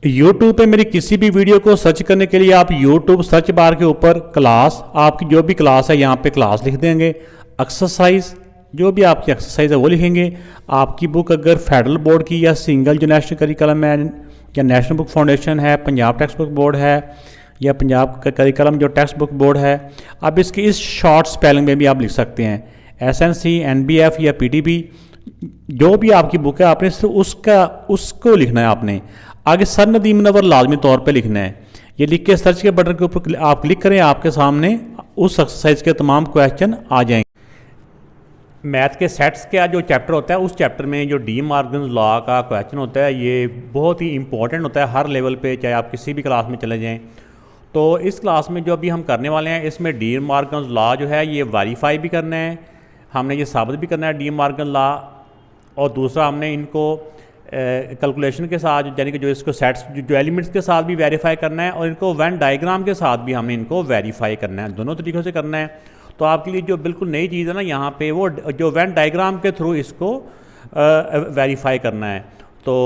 YouTube पे मेरी किसी भी वीडियो को सर्च करने के लिए आप YouTube सर्च बार के ऊपर क्लास, आपकी जो भी क्लास है यहाँ पे क्लास लिख देंगे। एक्सरसाइज, जो भी आपकी एक्सरसाइज है वो लिखेंगे। आपकी बुक अगर फेडरल बोर्ड की या सिंगल जो नेशनल करिकुलम है या नेशनल बुक फाउंडेशन है, पंजाब टेक्स्ट बुक बोर्ड है या पंजाब का करिकुलम जो टेक्स्ट बुक बोर्ड है, आप इसकी इस शॉर्ट स्पेलिंग में भी आप लिख सकते हैं। SNC, NBF या PTB, जो भी आपकी बुक है आपने सिर्फ उसको लिखना है। आपने आगे सर नदीम मुनव्वर लाजमी तौर पे लिखना है। ये लिख के सर्च के बटन के ऊपर आप क्लिक करें, आपके सामने उस एक्सरसाइज के तमाम क्वेश्चन आ जाएंगे। मैथ के सेट्स का जो चैप्टर होता है, उस चैप्टर में जो डी मॉर्गन्स लॉ का क्वेश्चन होता है, ये बहुत ही इंपॉर्टेंट होता है हर लेवल पे, चाहे आप किसी भी क्लास में चले जाएँ। तो इस क्लास में जो अभी हम करने वाले हैं, इसमें डी मॉर्गन्स लॉ जो है ये वेरीफाई भी करना है, हमने ये साबित भी करना है डी मॉर्गन लॉ, और दूसरा हमने इनको कैलकुलेशन के साथ, यानी कि जो इसको सेट्स जो एलिमेंट्स के साथ भी वेरीफाई करना है, और इनको वेन डायग्राम के साथ भी हमने इनको वेरीफाई करना है। दोनों तरीक़ों से करना है। तो आपके लिए जो बिल्कुल नई चीज़ है ना यहाँ पे, वो जो वेन डायग्राम के थ्रू इसको वेरीफाई करना है। तो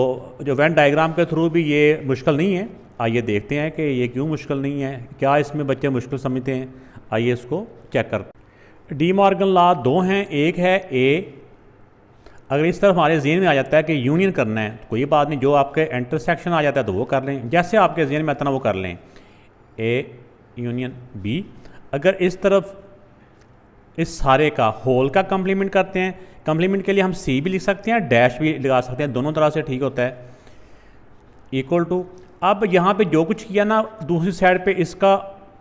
जो वेन डायग्राम के थ्रू भी ये मुश्किल नहीं है। आइए देखते हैं कि ये क्यों मुश्किल नहीं है, क्या इसमें बच्चे मुश्किल समझते हैं। आइए इसको चेक करते हैं। डी मॉर्गन लॉ दो हैं, एक है ए। अगर इस तरफ हमारे ज़हन में आ जाता है कि यूनियन करना है, तो कोई बात नहीं, जो आपके इंटरसेक्शन आ जाता है तो वो कर लें, जैसे आपके ज़हन में आता है ना वो कर लें। A union B. अगर इस तरफ इस सारे का होल का कंप्लीमेंट करते हैं, कंप्लीमेंट के लिए हम सी भी लिख सकते हैं, डैश भी लगा सकते हैं, दोनों तरह से ठीक होता है। इक्वल टू, अब यहाँ पे जो कुछ किया ना, दूसरी साइड पे इसका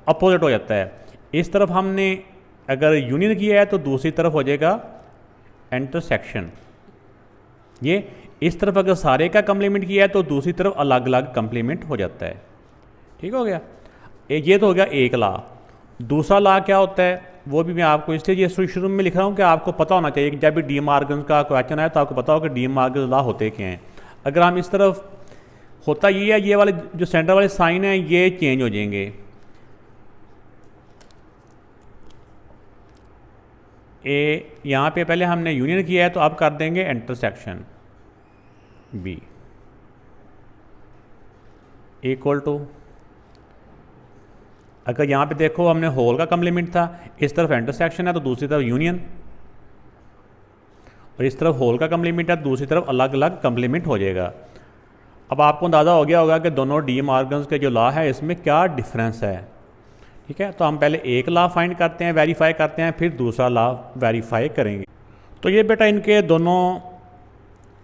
अपोजिट हो जाता है। इस तरफ हमने अगर यूनियन किया है तो दूसरी तरफ हो जाएगा इंटरसेक्शन। ये इस तरफ अगर सारे का कंप्लीमेंट किया है तो दूसरी तरफ अलग अलग कंप्लीमेंट हो जाता है। ठीक हो गया। ये तो हो गया एक लॉ। दूसरा लॉ क्या होता है वो भी मैं आपको इसलिए ये शुरू में लिख रहा हूँ कि आपको पता होना चाहिए कि जब भी डी मॉर्गन का क्वेश्चन आए तो आपको पता हो कि डी मॉर्गन लॉ होते क्या हैं। अगर हम इस तरफ, होता ये है, ये वाले जो सेंटर वाले साइन हैं ये चेंज हो जाएंगे। ए यहाँ पे पहले हमने यूनियन किया है तो अब कर देंगे इंटरसेक्शन। बी इक्वल टू, अगर यहाँ पे देखो हमने होल का कंप्लीमेंट था, इस तरफ इंटरसेक्शन है तो दूसरी तरफ यूनियन, और इस तरफ होल का कंप्लीमेंट है तो दूसरी तरफ अलग अलग कंप्लीमेंट हो जाएगा। अब आपको अंदाज़ा हो गया होगा कि दोनों डी मॉर्गन्स के जो लॉ है इसमें क्या डिफरेंस है। ठीक है, तो हम पहले एक लॉ फाइंड करते हैं, वेरीफाई करते हैं, फिर दूसरा लॉ वेरीफाई करेंगे। तो ये बेटा इनके दोनों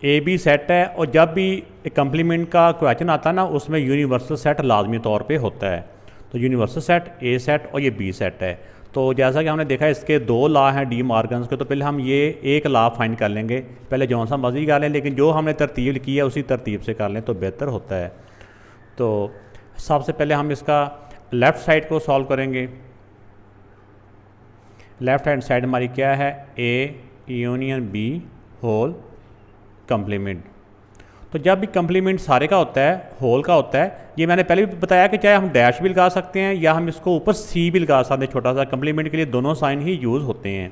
ए बी सेट है, और जब भी कंप्लीमेंट का क्वेश्चन आता है ना उसमें यूनिवर्सल सेट लाजमी तौर पे होता है। तो यूनिवर्सल सेट ए सेट और ये बी सेट है। तो जैसा कि हमने देखा इसके दो लॉ हैं डी मॉर्गन्स के, तो पहले हम ये एक लॉ फाइंड कर लेंगे, पहले जौन सा मर्जी कर लें, लेकिन जो हमने तरतीब की है उसी तरतीब से कर लें तो बेहतर होता है। तो सबसे पहले हम इसका लेफ़्ट साइड को सॉल्व करेंगे। लेफ़्ट हैंड साइड हमारी क्या है, A union B whole complement. तो जब भी कंप्लीमेंट सारे का होता है, होल का होता है, ये मैंने पहले भी बताया कि चाहे हम डैश भी लगा सकते हैं या हम इसको ऊपर सी भी लगा सकते हैं, छोटा सा। कंप्लीमेंट के लिए दोनों साइन ही यूज़ होते हैं।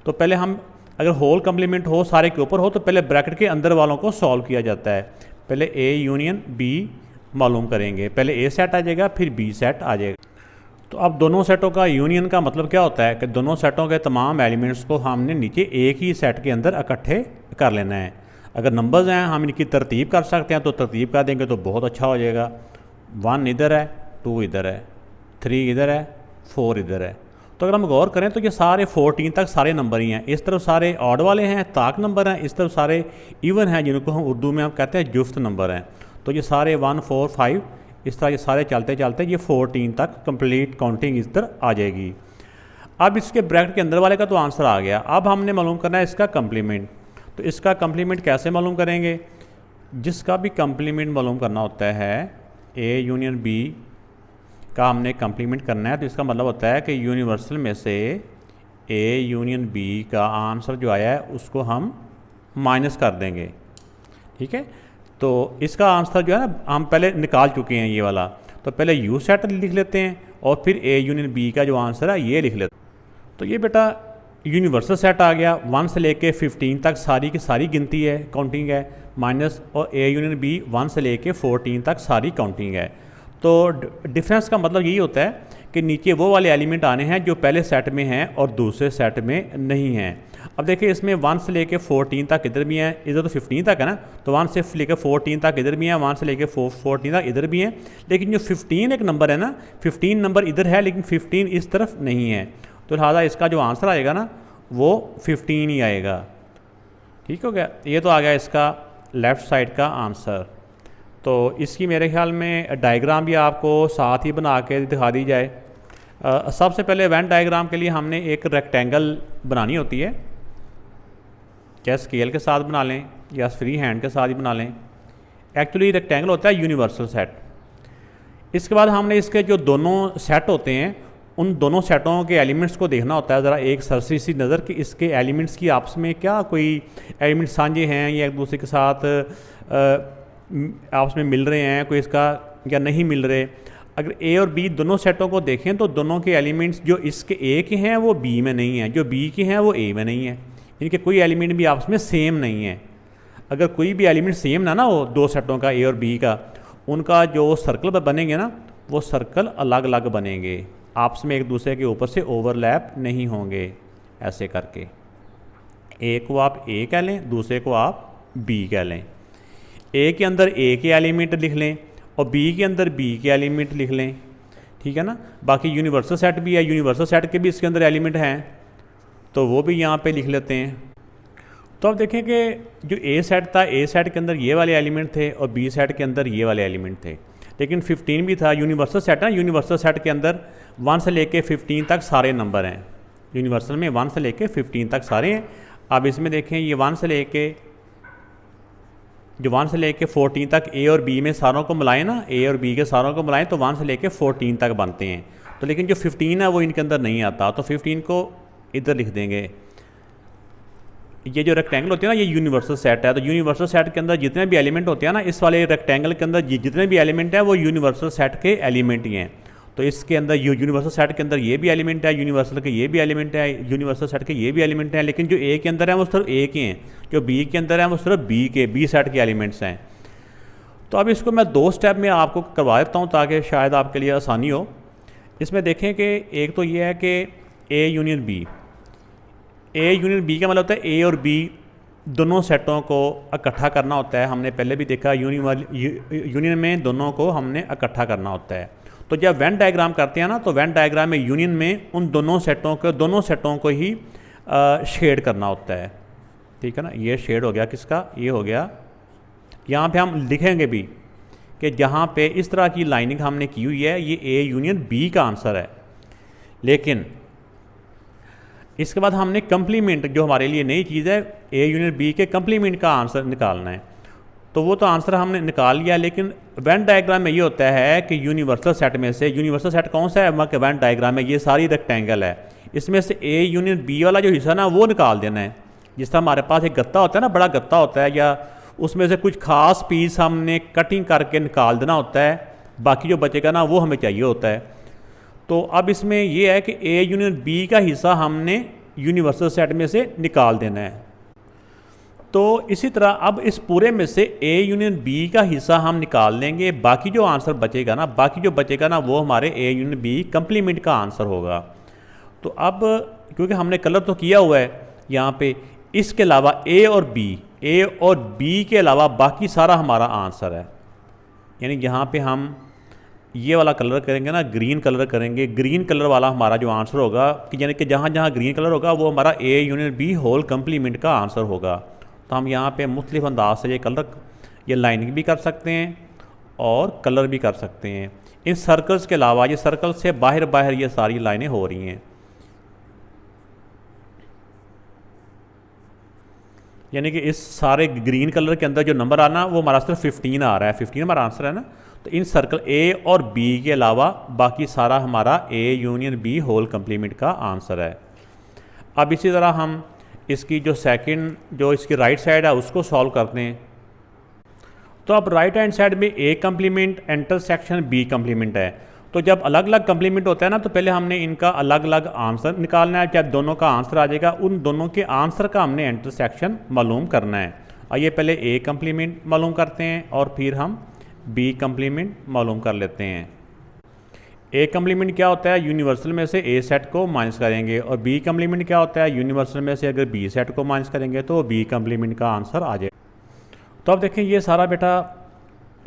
तो पहले हम अगर होल कंप्लीमेंट हो, सारे के ऊपर हो, तो पहले ब्रैकेट के अंदर वालों को सॉल्व किया जाता है। पहले ए यूनियन बी मालूम करेंगे, पहले ए सेट आ जाएगा फिर बी सेट आ जाएगा। तो अब दोनों सेटों का यूनियन का मतलब क्या होता है कि दोनों सेटों के तमाम एलिमेंट्स को हमने नीचे एक ही सेट के अंदर इकट्ठे कर लेना है। अगर नंबर्स हैं हम इनकी तरतीब कर सकते हैं तो तरतीब कर देंगे तो बहुत अच्छा हो जाएगा। 1 इधर है, 2 इधर है, 3 इधर है, 4 इधर है। तो अगर हम गौर करें तो ये सारे 14 तक सारे नंबर ही हैं। इस तरफ सारे ऑड वाले हैं, ताक नंबर हैं, इस तरफ सारे इवन हैं जिनको हम उर्दू में हम कहते हैं जुफ्त नंबर हैं। तो ये सारे 1 4 5 इस तरह ये सारे चलते चलते ये 14 तक कंप्लीट काउंटिंग इस तरह आ जाएगी। अब इसके ब्रैकेट के अंदर वाले का तो आंसर आ गया। अब हमने मालूम करना है इसका कंप्लीमेंट। तो इसका कंप्लीमेंट कैसे मालूम करेंगे, जिसका भी कंप्लीमेंट मालूम करना होता है, ए यूनियन बी का हमने कंप्लीमेंट करना है, तो इसका मतलब होता है कि यूनिवर्सल में से ए यूनियन बी का आंसर जो आया है उसको हम माइनस कर देंगे। ठीक है, तो इसका आंसर जो है ना हम पहले निकाल चुके हैं ये वाला, तो पहले यू सेट लिख लेते हैं और फिर ए यूनियन बी का जो आंसर है ये लिख लेते हैं। तो ये बेटा यूनिवर्सल सेट आ गया, 1 से लेके 15 तक सारी की सारी गिनती है, काउंटिंग है माइनस, और ए यूनियन बी 1 से लेके 14 तक सारी काउंटिंग है। तो डिफरेंस का मतलब यही होता है कि नीचे वो वाले एलिमेंट आने हैं जो पहले सेट में हैं और दूसरे सेट में नहीं हैं। अब देखिए इसमें 1 से लेके 14 तक इधर भी हैं, इधर तो 15 तक है ना, तो 1 से लेकर 14 तक इधर भी हैं, 1 से लेकर 14 तक इधर भी हैं। लेकिन जो 15 एक नंबर है ना, 15 नंबर इधर है लेकिन 15 इस तरफ नहीं है, तो लिहाजा इसका जो आंसर आएगा ना वो 15 ही आएगा। ठीक हो गया, ये तो आ गया इसका लेफ़्ट साइड का आंसर। तो इसकी मेरे ख्याल में डायग्राम भी आपको साथ ही बना के दिखा दी जाए। सबसे पहले वेन डायग्राम के लिए हमने एक रेक्टेंगल बनानी होती है, चाहे स्केल के साथ बना लें या फ्री हैंड के साथ ही बना लें। एक्चुअली रेक्टेंगल होता है यूनिवर्सल सेट। इसके बाद हमने इसके जो दोनों सेट होते हैं उन दोनों सेटों के एलिमेंट्स को देखना होता है ज़रा एक सरसरी सी नज़र कि इसके एलिमेंट्स की आपस में क्या कोई एलिमेंट साझे हैं या एक दूसरे के साथ आपस में मिल रहे हैं, कोई इसका या नहीं मिल रहे। अगर ए और बी दोनों सेटों को देखें तो दोनों के एलिमेंट्स जो इसके ए के हैं वो बी में नहीं हैं, जो बी के हैं वो ए में नहीं है, इनके कोई एलिमेंट भी आपस में सेम नहीं है। अगर कोई भी एलिमेंट सेम ना हो दो सेटों का ए और बी का, उनका जो सर्कल बनेंगे ना वो सर्कल अलग अलग बनेंगे, आपस में एक दूसरे के ऊपर से ओवरलैप नहीं होंगे। ऐसे करके ए को आप ए कह लें, दूसरे को आप बी कह लें। ए के अंदर ए के एलिमेंट लिख लें और बी के अंदर बी के एलिमेंट लिख लें, ठीक है ना। बाकी यूनिवर्सल सेट भी है, यूनिवर्सल सेट के भी इसके अंदर एलिमेंट हैं तो वो भी यहाँ पे लिख लेते हैं। तो अब देखें कि जो ए सेट था, ए सेट के अंदर ये वाले एलिमेंट थे और बी सेट के अंदर ये वाले एलिमेंट थे, लेकिन 15 भी था। यूनिवर्सल सेट है, यूनिवर्सल सेट के अंदर 1 से लेके 15 तक सारे नंबर हैं, यूनिवर्सल में 1 से लेके 15 तक सारे हैं। अब इसमें देखें ये 1 से लेके 14 तक ए और बी में सारों को मिलाएं ना, ए और बी के सारों को मिलाएं तो 1 से लेके 14 तक बनते हैं। तो लेकिन जो 15 है वो इनके अंदर नहीं आता, तो 15 को इधर लिख देंगे। ये जो रेक्टेंगल होते हैं ना ये यूनिवर्सल सेट है, तो यूनिवर्सल सेट के अंदर जितने भी एलिमेंट होते हैं ना, इस वाले रेक्टेंगल के अंदर जितने भी एलिमेंट हैं वो यूनिवर्सल सेट के एलिमेंट ही हैं। तो इसके अंदर यूनिवर्सल सेट के अंदर ये भी एलिमेंट है, यूनिवर्सल के ये भी एलिमेंट है, यूनिवर्सल सेट के ये भी एलिमेंट हैं, लेकिन जो ए के अंदर है वो सिर्फ ए के हैं, जो बी के अंदर है वो सिर्फ बी सेट के एलिमेंट्स हैं। तो अब इसको मैं 2 स्टेप में आपको करवा देता हूँ ताकि शायद आपके लिए आसानी हो। इसमें देखें कि एक तो ये है कि A union B, A union B का मतलब होता है ए और बी दोनों सेटों को इकट्ठा करना होता है। हमने पहले भी देखा यूनियन में दोनों को हमने इकट्ठा करना होता है। तो जब वेन डायग्राम करते हैं ना तो वेन डायग्राम में यूनियन में उन दोनों सेटों को ही शेड करना होता है, ठीक है ना। ये शेड हो गया किसका, ये हो गया। यहाँ पे हम लिखेंगे भी कि जहाँ पे इस तरह की लाइनिंग हमने की हुई है ये ए यूनियन बी का आंसर है, लेकिन इसके बाद हमने कंप्लीमेंट जो हमारे लिए नई चीज़ है ए यूनियन बी के कंप्लीमेंट का आंसर निकालना है। तो वो तो आंसर हमने निकाल लिया, लेकिन वेन डायग्राम में ये होता है कि यूनिवर्सल सेट में से, यूनिवर्सल सेट कौन सा है कि वेन डायग्राम में ये सारी रेक्टेंगल है, इसमें से ए यूनियन बी वाला जो हिस्सा ना वो निकाल देना है। जिस तरह हमारे पास एक गत्ता होता है ना, बड़ा गत्ता होता है, या उसमें से कुछ खास पीस हमने कटिंग करके निकाल देना होता है, बाकी जो बचेगा ना वो हमें चाहिए होता है। तो अब इसमें यह है कि ए यूनियन बी का हिस्सा हमने यूनिवर्सल सेट में से निकाल देना है। तो इसी तरह अब इस पूरे में से ए यूनियन बी का हिस्सा हम निकाल लेंगे, बाकी जो आंसर बचेगा ना वो हमारे ए यूनियन बी कंप्लीमेंट का आंसर होगा। तो अब क्योंकि हमने कलर तो किया हुआ है यहाँ पे, इसके अलावा ए और बी के अलावा बाकी सारा हमारा आंसर है। यानी यहाँ पे हम ये वाला कलर करेंगे ना, ग्रीन कलर करेंगे, ग्रीन कलर वाला हमारा जो आंसर होगा कि यानी कि जहाँ जहाँ ग्रीन कलर होगा वो हमारा A union B whole complement का आंसर होगा। तो हम यहाँ पे मुख्तलिफ अंदाज से ये लाइनिंग भी कर सकते हैं और कलर भी कर सकते हैं। इन सर्कल्स के अलावा ये सर्कल से बाहर ये सारी लाइनें हो रही हैं, यानी कि इस सारे ग्रीन कलर के अंदर जो नंबर आना वो हमारा सिर्फ 15 आ रहा है, 15 हमारा आंसर है ना। तो इन सर्कल ए और बी के अलावा बाकी सारा हमारा A union B whole complement का आंसर है। अब इसी तरह हम इसकी जो इसकी राइट साइड है उसको सॉल्व करते हैं। तो अब राइट हैंड साइड में ए कंप्लीमेंट इंटरसेक्शन बी कंप्लीमेंट है, तो तो जब अलग अलग कम्प्लीमेंट होता है ना, तो पहले हमने इनका अलग अलग आंसर निकालना है। जब दोनों का आंसर आ जाएगा, उन दोनों के आंसर का हमने इंटरसेक्शन मालूम करना है। आइए पहले ए कम्प्लीमेंट मालूम करते हैं और फिर हम बी कम्प्लीमेंट मालूम कर लेते हैं। ए कम्प्लीमेंट क्या होता है, यूनिवर्सल में से ए सेट को माइनस करेंगे, और बी कम्प्लीमेंट क्या होता है, यूनिवर्सल में से अगर बी सेट को माइनस करेंगे तो बी कम्प्लीमेंट का आंसर आ जाए। तो अब देखें ये सारा बेटा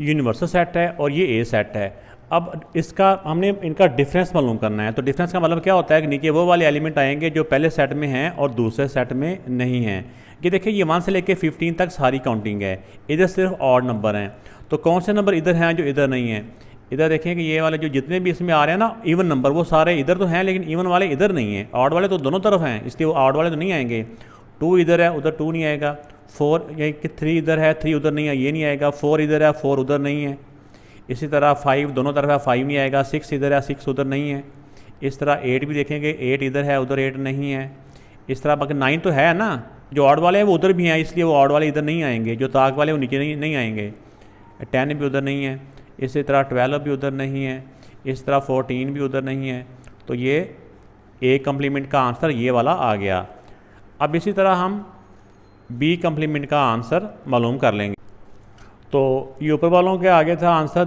यूनिवर्सल सेट है और ये ए सेट है। अब इसका हमने इनका डिफरेंस मालूम करना है। तो डिफरेंस का मतलब क्या होता है कि नीचे वो वाले एलिमेंट आएंगे जो पहले सेट में हैं और दूसरे सेट में नहीं हैं। ये देखिए ये 1 से लेकर 15 तक सारी काउंटिंग है, इधर सिर्फ ऑड नंबर हैं। तो कौन से नंबर इधर हैं जो इधर नहीं हैं? इधर देखें कि ये वाले जो जितने भी इसमें आ रहे हैं ना इवन नंबर, वो सारे इधर तो हैं, लेकिन इवन वाले इधर नहीं हैं। ऑड वाले तो दोनों तरफ हैं, इसलिए वो ऑड वाले तो नहीं आएंगे। 2 इधर है, उधर 2 नहीं आएगा। 4 ये कि 3 इधर है, 3 उधर नहीं है, ये नहीं आएगा। 4 इधर है, 4 उधर नहीं है। इसी तरह 5 दोनों तरफ है, 5 नहीं आएगा। 6 इधर है, 6 उधर नहीं है। इस तरह 8 भी देखेंगे, 8 इधर है, उधर 8 नहीं है। इस तरह बाकी 9 तो है ना, जो ऑड वाले हैं वो उधर भी हैं, इसलिए वो ऑड वाले इधर नहीं आएंगे। जो ताक वाले वो नीचे नहीं आएंगे। 10 भी उधर नहीं है। इसी तरह 12 भी उधर नहीं है। इस तरह 14 भी उधर नहीं है। तो ये ए कम्प्लीमेंट का आंसर ये वाला आ गया। अब इसी तरह हम बी कम्प्लीमेंट का आंसर मालूम कर लेंगे। तो ये ऊपर वालों के आगे था आंसर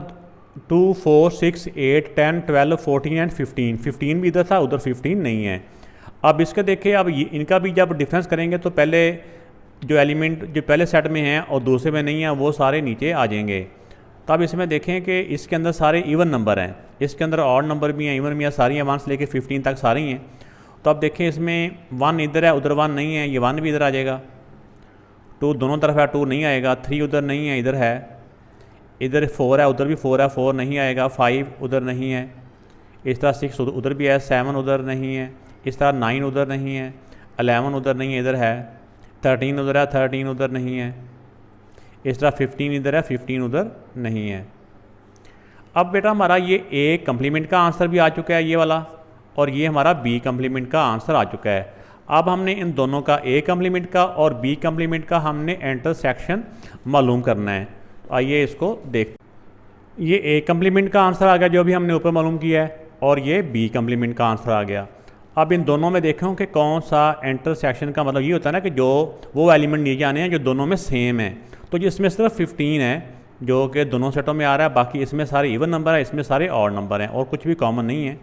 2, 4, 6, 8, 10, 12, 14 एंड 15। 15 भी इधर था, उधर 15 नहीं है। अब इसके देखिए, अब इनका भी जब डिफरेंस करेंगे तो पहले जो एलिमेंट जो पहले सेट में हैं और दूसरे में नहीं हैं वो सारे नीचे आ जाएंगे। तब इसमें देखें कि इसके अंदर सारे इवन नंबर हैं, इसके अंदर ऑड नंबर भी हैं, इवन भी हैं, सारी हैं 1 से लेकर 15 तक सारी हैं। तो अब देखें इसमें 1 इधर है, उधर 1 नहीं है, ये 1 भी इधर आ जाएगा। 2 दोनों तरफ है, 2 नहीं आएगा। 3 उधर नहीं है, इधर है। इधर 4 है, उधर भी 4 है, 4 नहीं आएगा। 5 उधर नहीं है। इस तरह 6 उधर भी है, 7 उधर नहीं है। इस तरह 9 उधर नहीं है, 11 उधर नहीं है, इधर है। 13 उधर है, 13 उधर नहीं है। इस तरह 15 इधर है, 15 उधर नहीं है। अब बेटा हमारा ये ए कम्प्लीमेंट का आंसर भी आ चुका है ये वाला, और ये हमारा बी कम्प्लीमेंट का आंसर आ चुका है। अब हमने इन दोनों का ए कम्प्लीमेंट का और बी कम्प्लीमेंट का हमने इंटरसेक्शन मालूम करना है। आइए इसको देख। ये ए कम्प्लीमेंट का आंसर आ गया जो भी हमने ऊपर मालूम किया है, और ये बी कम्प्लीमेंट का आंसर आ गया। अब इन दोनों में देखो कि कौन सा इंटरसेक्शन का मतलब ये होता है ना कि जो वो एलिमेंट लिए जाने हैं जो दोनों में सेम है। तो जिसमें सिर्फ 15 है जो कि दोनों सेटों में आ रहा है, बाकी इसमें सारे इवन नंबर है, इसमें सारे ऑड नंबर हैं और कुछ भी कॉमन नहीं है।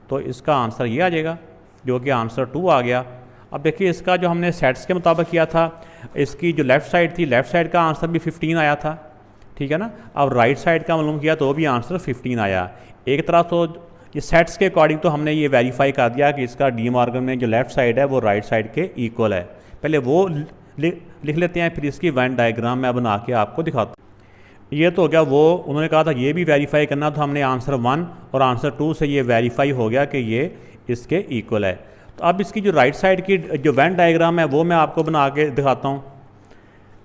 तो इसका आंसर ये आ जाएगा जो कि आंसर 2 आ गया। अब देखिए इसका जो हमने सेट्स के मुताबिक किया था, इसकी जो लेफ़्ट साइड थी, लेफ़्ट साइड का आंसर भी 15 आया था, ठीक है ना। अब राइट साइड का मालूम किया तो भी आंसर 15 आया। एक तरह तो ये सेट्स के अकॉर्डिंग तो हमने ये वेरीफाई कर दिया कि इसका डी मॉर्गन में जो लेफ़्ट साइड है वो राइट साइड के इक्वल है। पहले वो लिख लेते हैं, फिर इसकी वेन डायग्राम मैं बना के आपको दिखाता हूँ। ये तो हो गया वो उन्होंने कहा था ये भी वेरीफाई करना, तो हमने आंसर 1 और आंसर 2 से ये वेरीफाई हो गया कि ये इसके इक्वल है। तो अब इसकी जो राइट साइड की जो वेन डायग्राम है वो मैं आपको बना के दिखाता हूँ।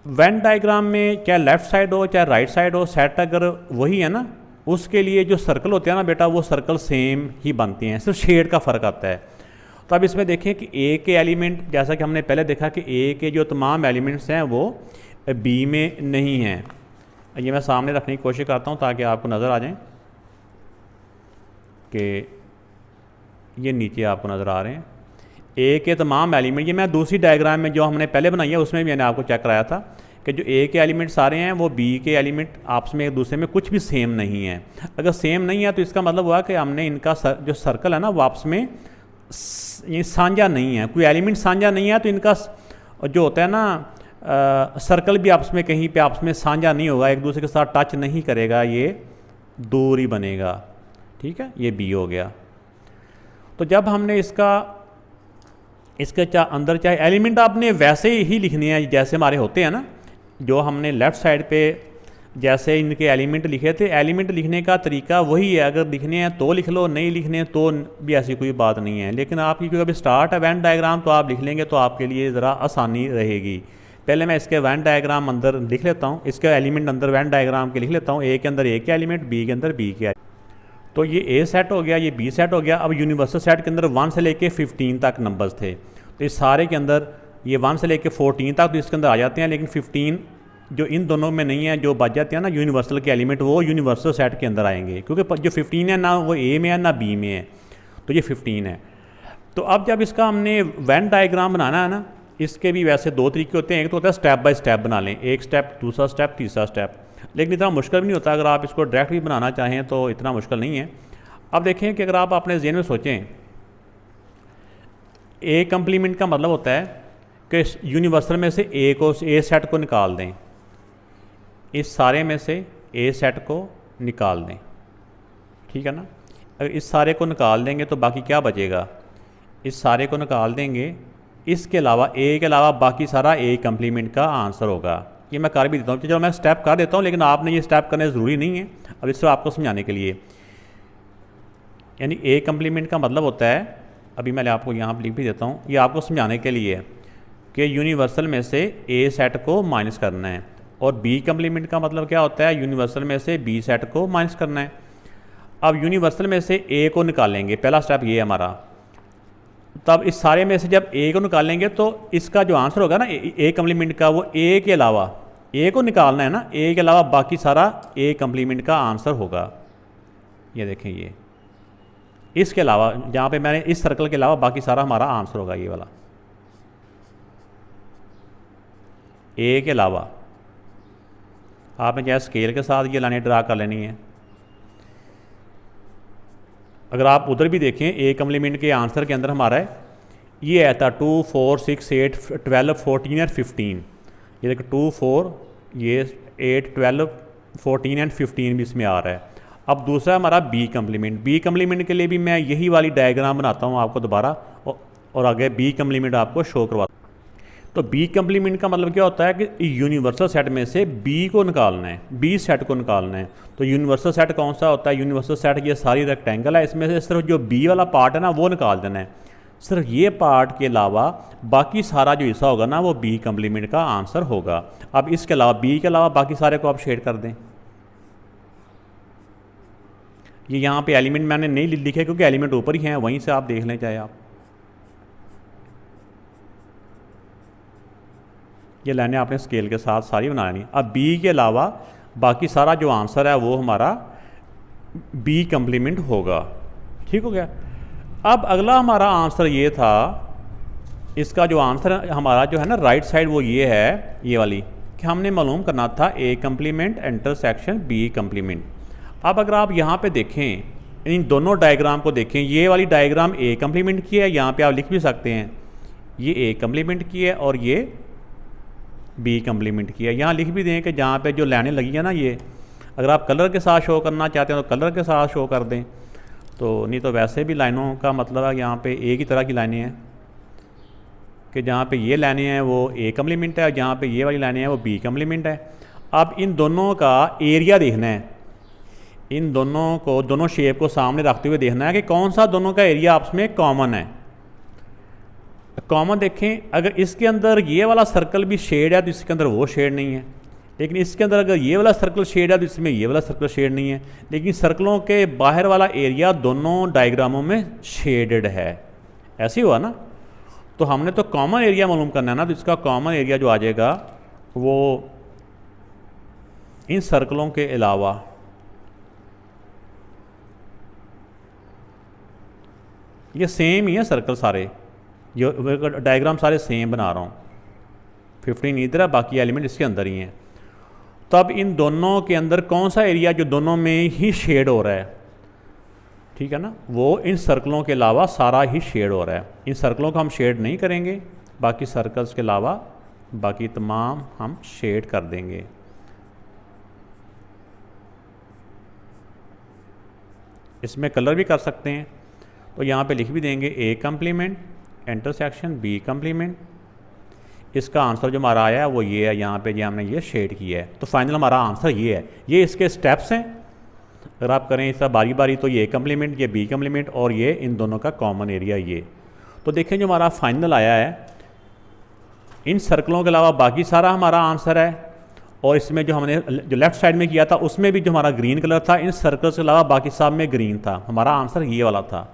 वेन डायग्राम में चाहे लेफ़्ट साइड हो चाहे राइट साइड हो, सेट अगर वही है ना, उसके लिए जो सर्कल होते हैं ना बेटा, वो सर्कल सेम ही बनते हैं, सिर्फ शेड का फ़र्क आता है। तो अब इसमें देखें कि ए के एलिमेंट, जैसा कि हमने पहले देखा कि ए के जो तमाम एलिमेंट्स हैं वो बी में नहीं हैं। ये मैं सामने रखने की कोशिश करता हूँ ताकि आपको नज़र आ जाए कि ये नीचे आपको नज़र आ रहे हैं ए के तमाम एलिमेंट। ये मैं दूसरी डायग्राम में जो हमने पहले बनाई है उसमें भी मैंने आपको चेक कराया था कि जो ए के एलिमेंट सारे हैं वो बी के एलिमेंट आपस में एक दूसरे में कुछ भी सेम नहीं है। अगर सेम नहीं है तो इसका मतलब हुआ कि हमने इनका जो सर्कल है ना वो आपस में ये साझा नहीं है, कोई एलिमेंट साझा नहीं है, तो इनका जो होता है ना सर्कल भी आपस में कहीं पे आपस में साझा नहीं होगा, एक दूसरे के साथ टच नहीं करेगा, ये दूर ही बनेगा। ठीक है, ये बी हो गया। तो जब हमने इसके अंदर चाहे एलिमेंट आपने वैसे ही लिखने हैं जैसे हमारे होते हैं ना, जो हमने लेफ़्ट साइड पे जैसे इनके एलिमेंट लिखे थे, एलिमेंट लिखने का तरीका वही है। अगर लिखने हैं तो लिख लो, नहीं लिखने तो भी ऐसी कोई बात नहीं है। लेकिन आपकी क्योंकि अभी स्टार्ट है वेन डायग्राम, तो आप लिख लेंगे तो आपके लिए ज़रा आसानी रहेगी। पहले मैं इसके वेन डायग्राम अंदर लिख लेता हूँ, इसके एलिमेंट अंदर वेन डायग्राम के लिख लेता हूँ। ए के अंदर ए के एलिमेंट, बी के अंदर बी के। तो ये ए सेट हो गया, ये बी सेट हो गया। अब यूनिवर्सल सेट के अंदर 1 से लेके 15 तक नंबर्स थे, तो इस सारे के अंदर ये 1 से लेके 14 तक तो इसके अंदर आ जाते हैं, लेकिन 15 जो इन दोनों में नहीं है, जो बच जाते हैं ना यूनिवर्सल के एलिमेंट, वो यूनिवर्सल सेट के अंदर आएंगे, क्योंकि जो 15 है ना वो ए में है ना बी में है, तो ये 15 है। तो अब जब इसका हमने वेन डायग्राम बनाना है ना, इसके भी वैसे दो तरीके होते हैं। एक तो होता है स्टेप बाय स्टेप बना लें, एक स्टेप, दूसरा स्टेप, तीसरा स्टेप, लेकिन इतना मुश्किल भी नहीं होता। अगर आप इसको डायरेक्ट भी बनाना चाहें तो इतना मुश्किल नहीं है। अब देखें कि अगर आप अपने ज़हन में सोचें, ए कम्प्लीमेंट का मतलब होता है कि यूनिवर्सल में से ए सेट को निकाल दें, इस सारे में से ए सेट को निकाल दें, ठीक है ना। अगर इस सारे को निकाल देंगे तो बाकी क्या बचेगा, इस सारे को निकाल देंगे, इसके अलावा ए के अलावा बाकी सारा ए कम्प्लीमेंट का आंसर होगा। ये मैं कर भी देता हूँ, चलो मैं स्टेप कर देता हूँ, लेकिन आपने ये स्टेप करने ज़रूरी नहीं है। अब इस तरह आपको समझाने के लिए, यानी ए कम्प्लीमेंट का मतलब होता है, अभी मैं आपको यहाँ पर लिख भी देता हूँ, ये आपको समझाने के लिए कि यूनिवर्सल में से ए सेट को माइनस करना है। और बी कम्प्लीमेंट का मतलब क्या होता है, यूनिवर्सल में से बी सेट को माइनस करना है। अब यूनिवर्सल में से ए को निकालेंगे, पहला स्टेप ये है हमारा। तब इस सारे में से जब ए को निकालेंगे तो इसका जो आंसर होगा ना ए कम्प्लीमेंट का, वो ए के अलावा, ए को निकालना है ना, ए के अलावा बाकी सारा ए कम्प्लीमेंट का आंसर होगा। ये देखें, ये इसके अलावा, जहाँ पे मैंने इस सर्कल के अलावा बाकी सारा हमारा आंसर होगा, ये वाला ए के अलावा। आपने चाहे स्केल के साथ ये लाइनें ड्रा कर लेनी है। अगर आप उधर भी देखें, ए कम्प्लीमेंट के आंसर के अंदर हमारा है ये आया था 2, 4, 6, 8, 12, 14 और 15। ये देखो 2, 4, ये 8, 12, 14 एंड 15 भी इसमें आ रहा है। अब दूसरा हमारा बी कम्प्लीमेंट। बी कम्प्लीमेंट के लिए भी मैं यही वाली डायग्राम बनाता हूँ आपको दोबारा, और आगे बी कम्प्लीमेंट आपको शो करवाता हूँ। तो बी कम्प्लीमेंट का मतलब क्या होता है कि यूनिवर्सल सेट में से बी को निकालना है, बी सेट को निकालना है। तो यूनिवर्सल सेट कौन सा होता है, यूनिवर्सल सेट ये सारी रेक्टेंगल है, इसमें से सिर्फ जो बी वाला पार्ट है ना वो निकाल देना है। सिर्फ ये पार्ट के अलावा बाकी सारा जो हिस्सा होगा ना वो बी कम्प्लीमेंट का आंसर होगा। अब इसके अलावा, बी के अलावा बाकी सारे को आप शेड कर दें। ये यहाँ पे एलिमेंट मैंने नहीं लिखे क्योंकि एलिमेंट ऊपर ही हैं, वहीं से आप देख लें चाहे आप। ये लाइनें आपने स्केल के साथ सारी बना लेनी। अब बी के अलावा बाकी सारा जो आंसर है वो हमारा बी कम्प्लीमेंट होगा, ठीक हो गया। अब अगला हमारा आंसर ये था, इसका जो आंसर हमारा जो है ना राइट साइड, वो ये है, ये वाली, कि हमने मालूम करना था A complement intersection B complement. अब अगर आप यहाँ पे देखें, इन दोनों डायग्राम को देखें, ये वाली डायग्राम ए कम्प्लीमेंट की है, यहाँ पे आप लिख भी सकते हैं ये ए कम्प्लीमेंट की है और ये बी कम्प्लीमेंट की है। यहाँ लिख भी दें कि जहाँ पे जो लाइनें लगी है ना, ये अगर आप कलर के साथ शो करना चाहते हैं तो कलर के साथ शो कर दें, तो नहीं तो वैसे भी लाइनों का मतलब है यहाँ पे एक ही तरह की लाइनें हैं, कि जहाँ पे ये लाइनें हैं वो ए कम्प्लीमेंट है और जहाँ पे ये वाली लाइनें हैं वो बी कम्प्लीमेंट है। अब इन दोनों का एरिया देखना है, इन दोनों को, दोनों शेप को सामने रखते हुए देखना है कि कौन सा दोनों का एरिया आपस में कॉमन है। कॉमन देखें, अगर इसके अंदर ये वाला सर्कल भी शेड है तो इसके अंदर वो शेड नहीं है, लेकिन इसके अंदर अगर ये वाला सर्कल शेड है तो इसमें ये वाला सर्कल शेड नहीं है। लेकिन सर्कलों के बाहर वाला एरिया दोनों डायग्रामों में शेडेड है, ऐसे ही हुआ ना। तो हमने तो कॉमन एरिया मालूम करना है ना, तो इसका कॉमन एरिया जो आ जाएगा वो इन सर्कलों के अलावा, ये सेम ही है सर्कल सारे, जो डायग्राम सारे सेम बना रहा हूँ। 15 इधर है, बाकी एलिमेंट इसके अंदर ही हैं। तो अब इन दोनों के अंदर कौन सा एरिया जो दोनों में ही शेड हो रहा है, ठीक है ना, वो इन सर्कलों के अलावा सारा ही शेड हो रहा है। इन सर्कलों को हम शेड नहीं करेंगे, बाकी सर्कल्स के अलावा बाकी तमाम हम शेड कर देंगे। इसमें कलर भी कर सकते हैं, तो यहाँ पे लिख भी देंगे A complement intersection B complement. इसका आंसर जो हमारा आया है वो ये है, यहाँ पे जो हमने ये शेड किया है। तो फाइनल हमारा आंसर ये है। ये इसके स्टेप्स हैं, अगर आप करें इसका बारी बारी तो ये कम्प्लीमेंट, ये बी कम्प्लीमेंट और ये इन दोनों का कॉमन एरिया ये। तो देखें जो हमारा फाइनल आया है, इन सर्कलों के अलावा बाकी सारा हमारा आंसर है। और इसमें जो हमने जो लेफ्ट साइड में किया था उसमें भी जो हमारा ग्रीन कलर था, इन सर्कल्स के अलावा बाकी सब में ग्रीन था। हमारा आंसर ये वाला था,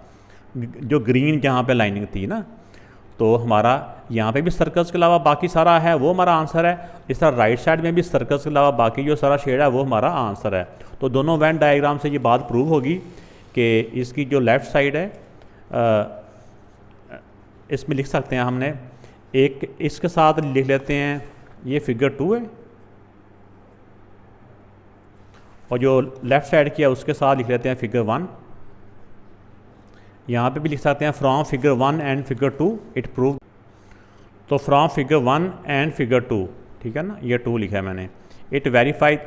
जो ग्रीन जहाँ पे लाइनिंग थी ना। तो हमारा यहाँ पे भी सर्कल्स के अलावा बाकी सारा है वो हमारा आंसर है। इस तरह राइट साइड में भी सर्कल्स के अलावा बाकी जो सारा शेड है वो हमारा आंसर है। तो दोनों वेन डायग्राम से ये बात प्रूव होगी कि इसकी जो लेफ़्ट साइड है इसमें लिख सकते हैं हमने, एक इसके साथ लिख लेते हैं ये फिगर 2 है, और जो लेफ़्ट साइड की है उसके साथ लिख लेते हैं फिगर 1। यहाँ पे भी लिख सकते हैं from figure 1 and figure 2 it prove. तो फ्रॉम फिगर 1 एंड फिगर 2, ठीक है ना, ये 2 लिखा है मैंने। इट वेरीफाइड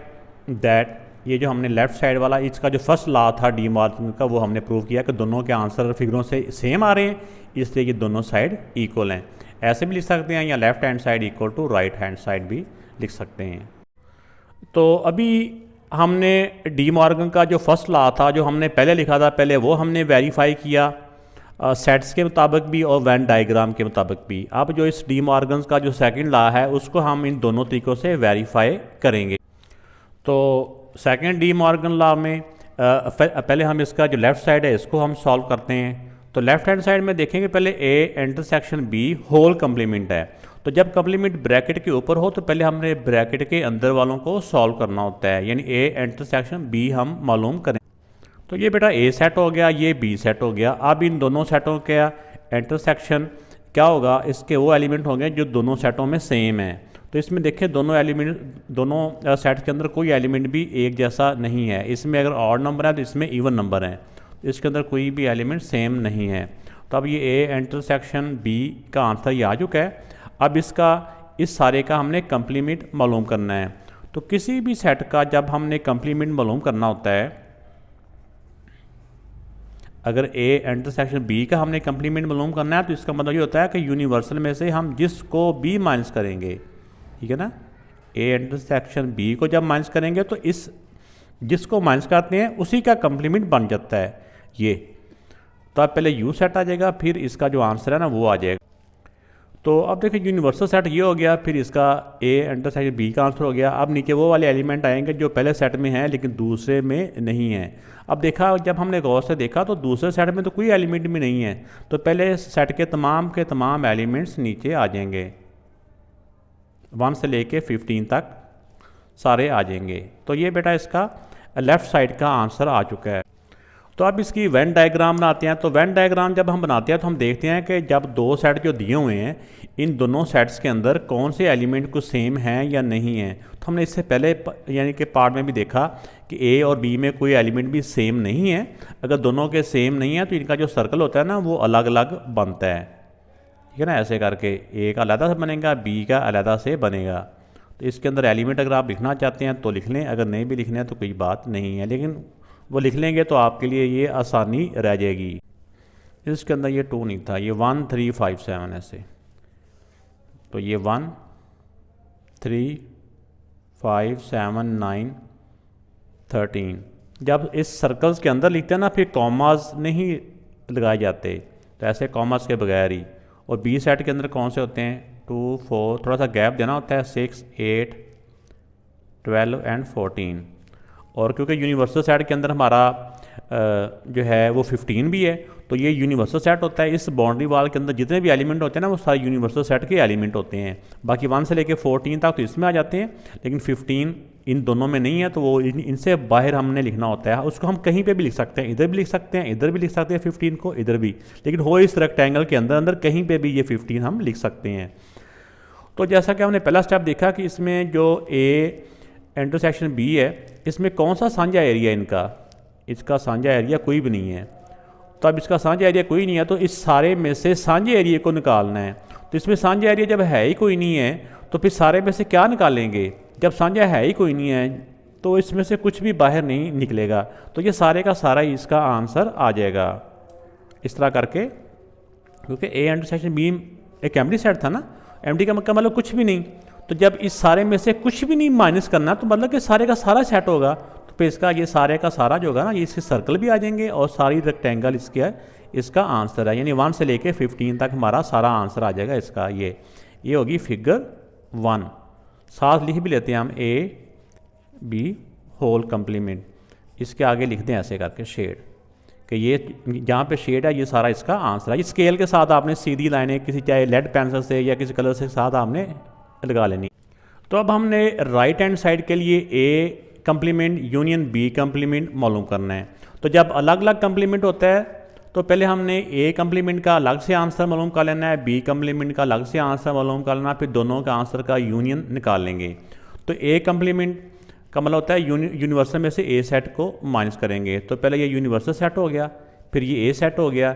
दैट, ये जो हमने लेफ़्ट साइड वाला इसका जो फर्स्ट लॉ था डी मॉर्गन का, वो हमने प्रूव किया कि दोनों के आंसर फिगरों से सेम आ रहे हैं, इसलिए ये दोनों साइड इक्वल हैं। ऐसे भी लिख सकते हैं, या left hand side equal to right hand side भी लिख सकते हैं। तो अभी हमने डी मॉर्गन का जो फर्स्ट लॉ था जो हमने पहले लिखा था, पहले वो हमने वेरीफाई किया सेट्स के मुताबिक भी और वेन डायग्राम के मुताबिक भी। अब जो इस डी मॉर्गन का जो सेकंड लॉ है उसको हम इन दोनों तरीक़ों से वेरीफाई करेंगे। तो सेकंड डी मॉर्गन लॉ में पहले हम इसका जो लेफ़्ट साइड है इसको हम सॉल्व करते हैं। तो लेफ़्ट हैंड साइड में देखेंगे पहले A intersection B whole complement है। तो जब कम्प्लीमेंट ब्रैकेट के ऊपर हो तो पहले हमने ब्रैकेट के अंदर वालों को सॉल्व करना होता है, यानी ए इंटरसेक्शन बी हम मालूम करें। तो ये बेटा ए सेट हो गया, ये बी सेट हो गया। अब इन दोनों सेटों का इंटरसेक्शन क्या होगा, इसके वो एलिमेंट होंगे जो दोनों सेटों में सेम है। तो इसमें देखें दोनों एलिमेंट, दोनों सेट के अंदर कोई एलिमेंट भी एक जैसा नहीं है। इसमें अगर ऑड नंबर है तो इसमें इवन नंबर है, इसके अंदर कोई भी एलिमेंट सेम नहीं है। तो अब ये ए इंटरसेक्शन बी का आंसर ये आ चुका है। अब इसका इस सारे का हमने कंप्लीमेंट मालूम करना है। तो किसी भी सेट का जब हमने कंप्लीमेंट मालूम करना होता है, अगर ए इंटरसेक्शन बी का हमने कंप्लीमेंट मालूम करना है तो इसका मतलब ये होता है कि यूनिवर्सल में से हम जिसको बी माइनस करेंगे, ठीक है ना, ए इंटरसेक्शन बी को जब माइनस करेंगे तो इस जिसको माइनस करते हैं उसी का कंप्लीमेंट बन जाता है ये। तो अब पहले यू सेट आ जाएगा, फिर इसका जो आंसर है ना वो आ जाएगा। तो अब देखिए यूनिवर्सल सेट ये हो गया, फिर इसका ए इंटरसेक्शन बी का आंसर हो गया। अब नीचे वो वाले एलिमेंट आएंगे जो पहले सेट में हैं लेकिन दूसरे में नहीं है। अब देखा, जब हमने गौर से देखा तो दूसरे सेट में तो कोई एलिमेंट भी नहीं है, तो पहले सेट के तमाम एलिमेंट्स नीचे आ जाएंगे, 1 से लेके 15 तक सारे आ जाएंगे। तो ये बेटा इसका लेफ़्ट साइड का आंसर आ चुका है। तो अब इसकी वेन डायग्राम बनाते हैं। तो वेन डायग्राम जब हम बनाते हैं तो हम देखते हैं कि जब दो सेट जो दिए हुए हैं, इन दोनों सेट्स के अंदर कौन से एलिमेंट कुछ सेम हैं या नहीं हैं। तो हमने इससे पहले यानी कि पार्ट में भी देखा कि ए और बी में कोई एलिमेंट भी सेम नहीं है। अगर दोनों के सेम नहीं है तो इनका जो सर्कल होता है ना वो अलग अलग बनता है, ठीक है ना। ऐसे करके ए का अलहदा से बनेगा, बी का अलहदा से बनेगा। तो इसके अंदर एलिमेंट अगर आप लिखना चाहते हैं तो लिख लें, अगर नहीं भी लिखना है तो कोई बात नहीं है, लेकिन वो लिख लेंगे तो आपके लिए ये आसानी रह जाएगी। इसके अंदर ये 2 नहीं था, ये 1 3 5 7 ऐसे। तो ये 1 3 5 7 9 13। जब इस सर्कल्स के अंदर लिखते हैं ना फिर कॉमास नहीं लगाए जाते, तो ऐसे कॉमास के बगैर ही। और बी सेट के अंदर कौन से होते हैं, 2 4, थोड़ा सा गैप देना होता है, 6 8 12 एंड 14। और क्योंकि यूनिवर्सल सेट के अंदर हमारा जो है वो 15 भी है, तो ये यूनिवर्सल सेट होता है। इस बाउंड्री वाल के अंदर जितने भी एलिमेंट होते हैं ना वो सारे यूनिवर्सल सेट के एलिमेंट होते हैं। बाकी 1 से लेके 14 तक तो इसमें आ जाते हैं, लेकिन 15 इन दोनों में नहीं है, तो वो इनसे बाहर हमने लिखना होता है। उसको हम कहीं पे भी लिख सकते हैं, इधर भी लिख सकते हैं, इधर भी लिख सकते हैं 15 को, इधर भी, लेकिन हो इस रेक्टेंगल के अंदर अंदर कहीं पे भी ये 15 हम लिख सकते हैं। तो जैसा कि हमने पहला स्टेप देखा कि इसमें जो ए इंटरसेक्शन बी है, इसमें कौन सा साझा एरिया इनका, इसका साझा एरिया कोई भी नहीं है। तो अब इसका साझा एरिया कोई नहीं है तो इस सारे में से साझे एरिया को निकालना है। तो इसमें साझा एरिया जब है ही कोई नहीं है तो फिर सारे में से क्या निकालेंगे, जब साझा है ही कोई नहीं है तो इसमें से कुछ भी बाहर नहीं निकलेगा। तो ये सारे का सारा ही इसका आंसर आ जाएगा इस तरह करके, क्योंकि ए इंटरसेक्शन बी एक एम्प्टी सेट था ना, एम्प्टी का मतलब कुछ भी नहीं। तो जब इस सारे में से कुछ भी नहीं माइनस करना तो मतलब कि सारे का सारा सेट होगा, तो फिर इसका ये सारे का सारा जो होगा ना ये इसके सर्कल भी आ जाएंगे और सारी रेक्टेंगल इसके है, इसका आंसर है। यानी 1 से लेके 15 तक हमारा सारा आंसर आ जाएगा इसका। ये होगी फिगर 1। साथ लिख भी लेते हैं हम ए बी होल कम्प्लीमेंट, इसके आगे लिख दें ऐसे करके शेड, कि ये जहाँ पे शेड है ये सारा इसका आंसर है। ये स्केल के साथ आपने सीधी लाइनें किसी चाहे लेड पेंसिल से या किसी कलर से साथ आपने लगा लेनी। तो अब हमने राइट हैंड साइड के लिए A complement union B complement मालूम करना है। तो जब अलग अलग कम्प्लीमेंट होता है तो पहले हमने ए कम्प्लीमेंट का अलग से आंसर मालूम कर लेना है, बी कम्प्लीमेंट का अलग से आंसर मालूम कर लेना, फिर दोनों का आंसर का यूनियन निकाल लेंगे। तो ए कम्प्लीमेंट का मतलब होता है यूनिवर्सल में से ए सेट को माइनस करेंगे। तो पहले ये यूनिवर्सल सेट हो गया, फिर ये ए सेट हो गया,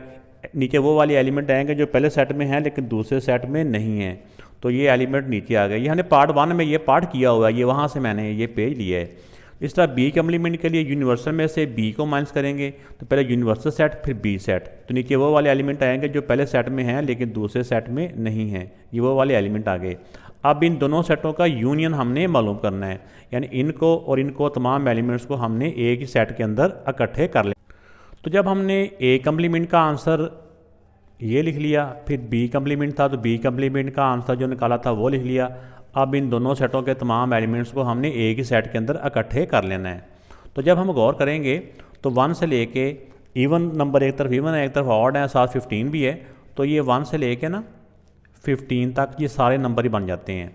नीचे वो वाले एलिमेंट आएंगे जो पहले सेट में हैं लेकिन दूसरे सेट में नहीं है। तो ये एलिमेंट नीचे आ गए। ये हमने पार्ट 1 में ये पार्ट किया हुआ है, ये वहाँ से मैंने ये पेज लिया है। इस तरह बी कम्प्लीमेंट के लिए यूनिवर्सल में से बी को माइनस करेंगे, तो पहले यूनिवर्सल सेट फिर बी सेट, तो नीचे वो वाले एलिमेंट आएंगे जो पहले सेट में हैं लेकिन दूसरे सेट में नहीं हैं, ये वो वाले एलिमेंट आ गए। अब इन दोनों सेटों का यूनियन हमने मालूम करना है, यानी इनको और इनको तमाम एलिमेंट्स को हमने एक ही सेट के अंदर इकट्ठे कर ले। तो जब हमने ए कम्प्लीमेंट का आंसर ये लिख लिया, फिर बी कम्प्लीमेंट था तो बी कम्प्लीमेंट का आंसर जो निकाला था वो लिख लिया। अब इन दोनों सेटों के तमाम एलिमेंट्स को हमने एक ही सेट के अंदर इकट्ठे कर लेना है। तो जब हम गौर करेंगे तो 1 से लेके इवन नंबर एक तरफ इवन है एक तरफ ऑड है, साथ 15 भी है, तो ये 1 से लेके ना 15 तक ये सारे नंबर ही बन जाते हैं,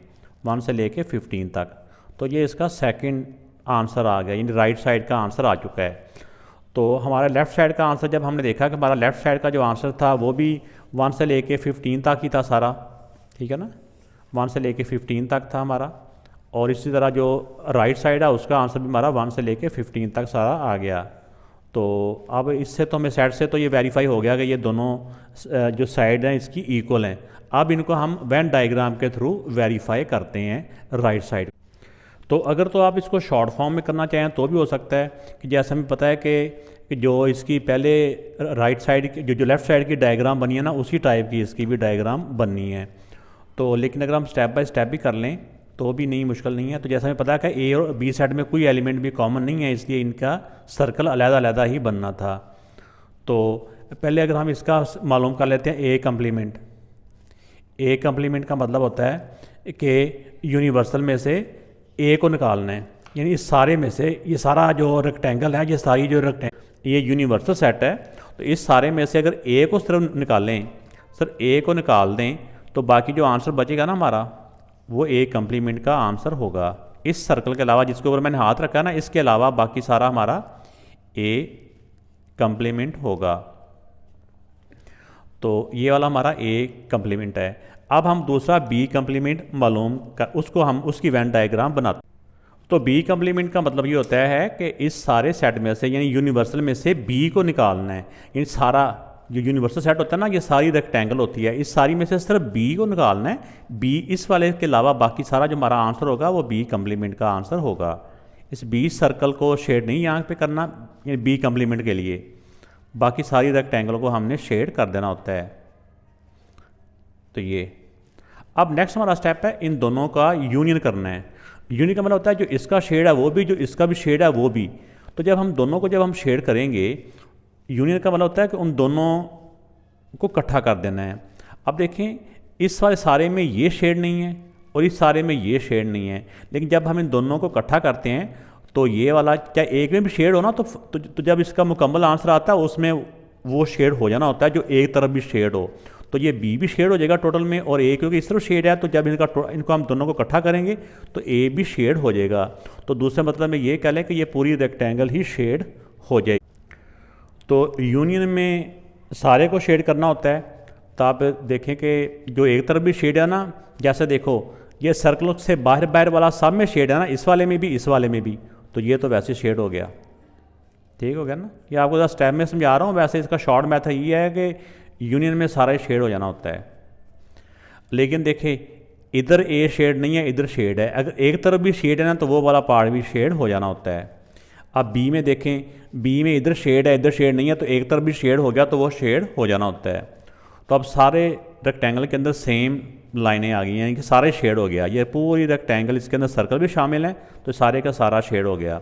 1 से लेके 15 तक। तो ये इसका सेकंड आंसर आ गया, यानी राइट साइड का आंसर आ चुका है। तो हमारा लेफ़्ट साइड का आंसर जब हमने देखा कि हमारा लेफ़्ट साइड का जो आंसर था वो भी 1 से लेके 15 तक ही था सारा, ठीक है ना, 1 से लेके 15 तक था हमारा। और इसी तरह जो राइट साइड है उसका आंसर भी हमारा 1 से लेके 15 तक सारा आ गया। तो अब इससे तो हमें सेट से तो ये वेरीफाई हो गया कि ये दोनों जो साइड हैं इसकी इक्वल हैं। अब इनको हम वेन डायग्राम के थ्रू वेरीफाई करते हैं राइट साइड। तो अगर तो आप इसको शॉर्ट फॉर्म में करना चाहें तो भी हो सकता है कि जैसे हमें पता है कि जो इसकी पहले राइट साइड की जो लेफ़्ट साइड की डायग्राम बनी है ना उसी टाइप की इसकी भी डायग्राम बननी है। तो लेकिन अगर हम स्टेप बाय स्टेप भी कर लें तो भी नहीं, मुश्किल नहीं है। तो जैसा हमें पता है कि ए और बी साइड में कोई एलिमेंट भी कॉमन नहीं है, इसलिए इनका सर्कल अलग-अलग ही बनना था। तो पहले अगर हम इसका मालूम कर लेते हैं ए कम्प्लीमेंट। ए कम्प्लीमेंट का मतलब होता है कि यूनिवर्सल में से ए को निकालना है, यानी इस सारे में से ये सारा जो रेक्टेंगल है, ये सारी जो रेक्टेंगल ये यूनिवर्सल सेट है, तो इस सारे में से अगर ए को सिर्फ निकालें, सर ए को निकाल दें तो बाकी जो आंसर बचेगा ना हमारा वो ए कम्प्लीमेंट का आंसर होगा। इस सर्कल के अलावा जिसके ऊपर मैंने हाथ रखा है ना, इसके अलावा बाकी सारा हमारा ए कम्प्लीमेंट होगा। तो ये वाला हमारा ए कम्प्लीमेंट है। अब हम दूसरा बी कम्प्लीमेंट मालूम कर उसको हम उसकी वेन डायग्राम बनाते। तो बी कम्प्लीमेंट का मतलब ये होता है कि इस सारे सेट में से यानी यूनिवर्सल में से बी को निकालना है। यानी सारा जो यूनिवर्सल सेट होता है ना, ये सारी रेक्टेंगल होती है, इस सारी में से सिर्फ बी को निकालना है। बी इस वाले के अलावा बाकी सारा जो हमारा आंसर होगा वो बी कम्प्लीमेंट का आंसर होगा। इस बी सर्कल को शेड नहीं यहाँ पे करना, यानी बी कम्प्लीमेंट के लिए बाकी सारी रेक्टेंगल को हमने शेड कर देना होता है। तो ये अब नेक्स्ट हमारा स्टेप है इन दोनों का यूनियन करना है। यूनियन का मतलब होता है जो इसका शेड है वो भी, जो इसका भी शेड है वो भी। तो जब हम दोनों को जब हम शेड करेंगे, यूनियन का मतलब होता है कि उन दोनों को इकट्ठा कर देना है। अब देखें इस वाले सारे में ये शेड नहीं है और इस सारे में ये शेड नहीं है, लेकिन जब हम इन दोनों को इकट्ठा करते हैं तो ये वाला चाहे एक में भी शेड हो ना तो जब इसका मुकम्मल आंसर आता है उसमें वो शेड हो जाना होता है जो एक तरफ भी शेड हो। तो ये बी भी शेड हो जाएगा टोटल में, और ए क्योंकि इस तरफ शेड है तो जब इनको हम दोनों को इकट्ठा करेंगे तो ए भी शेड हो जाएगा। तो दूसरे मतलब में ये कह लें कि ये पूरी रेक्टेंगल ही शेड हो जाएगी। तो यूनियन में सारे को शेड करना होता है। तो आप देखें कि जो एक तरफ भी शेड है ना, जैसे देखो ये सर्कल से बाहर बाहर वाला सब में शेड है ना, इस वाले में भी इस वाले में भी, तो ये तो वैसे शेड हो गया, ठीक हो गया ना। ये आपको जरा स्टेप में समझा रहा हूँ। वैसे इसका शॉर्ट मेथड ये है कि यूनियन में सारा शेड हो जाना होता है। लेकिन देखें इधर ए शेड नहीं है, इधर शेड है। अगर एक तरफ भी शेड है ना तो वो वाला पार्ट भी शेड हो जाना होता है। अब बी में देखें, बी में इधर शेड है इधर शेड नहीं है, तो एक तरफ भी शेड हो गया तो वो शेड हो जाना होता है। तो अब सारे रेक्टेंगल के अंदर सेम लाइनें आ गई हैं कि सारे शेड हो गया। ये पूरी रेक्टेंगल, इसके अंदर सर्कल भी शामिल हैं, तो सारे का सारा शेड हो गया।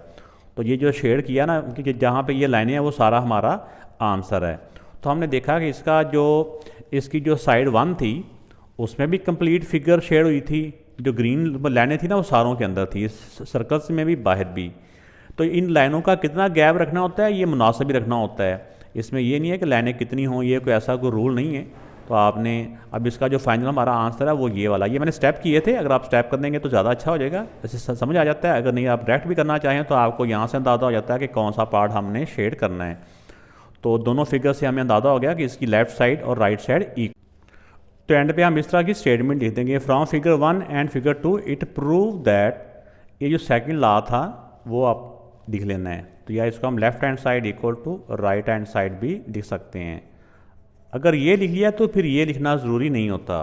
तो ये जो शेड किया ना कि जहाँ पे ये लाइनें हैं वो सारा हमारा आंसर है। तो हमने देखा कि इसकी जो साइड 1 थी उसमें भी कंप्लीट फिगर शेड हुई थी। जो ग्रीन लाइनें थी ना वो सारों के अंदर थी, सर्कल्स में भी बाहर भी। तो इन लाइनों का कितना गैप रखना होता है, ये मुनासिब ही रखना होता है। इसमें ये नहीं है कि लाइनें कितनी हों, ये कोई ऐसा कोई रूल नहीं है। तो आपने अब इसका जो फाइनल हमारा आंसर है वो ये वाला, ये मैंने स्टेप किए थे, अगर आप स्टेप कर देंगे तो ज़्यादा अच्छा हो जाएगा, ऐसे समझ आ जाता है। अगर नहीं आप डायरेक्ट भी करना चाहें तो आपको यहाँ से अंदाज़ा हो जाता है कि कौन सा पार्ट हमने शेड करना है। तो दोनों फिगर से हमें अंदाज़ा हो गया कि इसकी लेफ्ट साइड और राइट साइड इक्वल। तो एंड पे हम इस तरह की स्टेटमेंट लिख देंगे, from figure 1 and figure 2 it prove that, ये जो सेकंड लॉ था वो आप लिख लेना है। तो या इसको हम left hand side equal to right hand side भी लिख सकते हैं। अगर ये लिख लिया तो फिर ये लिखना ज़रूरी नहीं होता।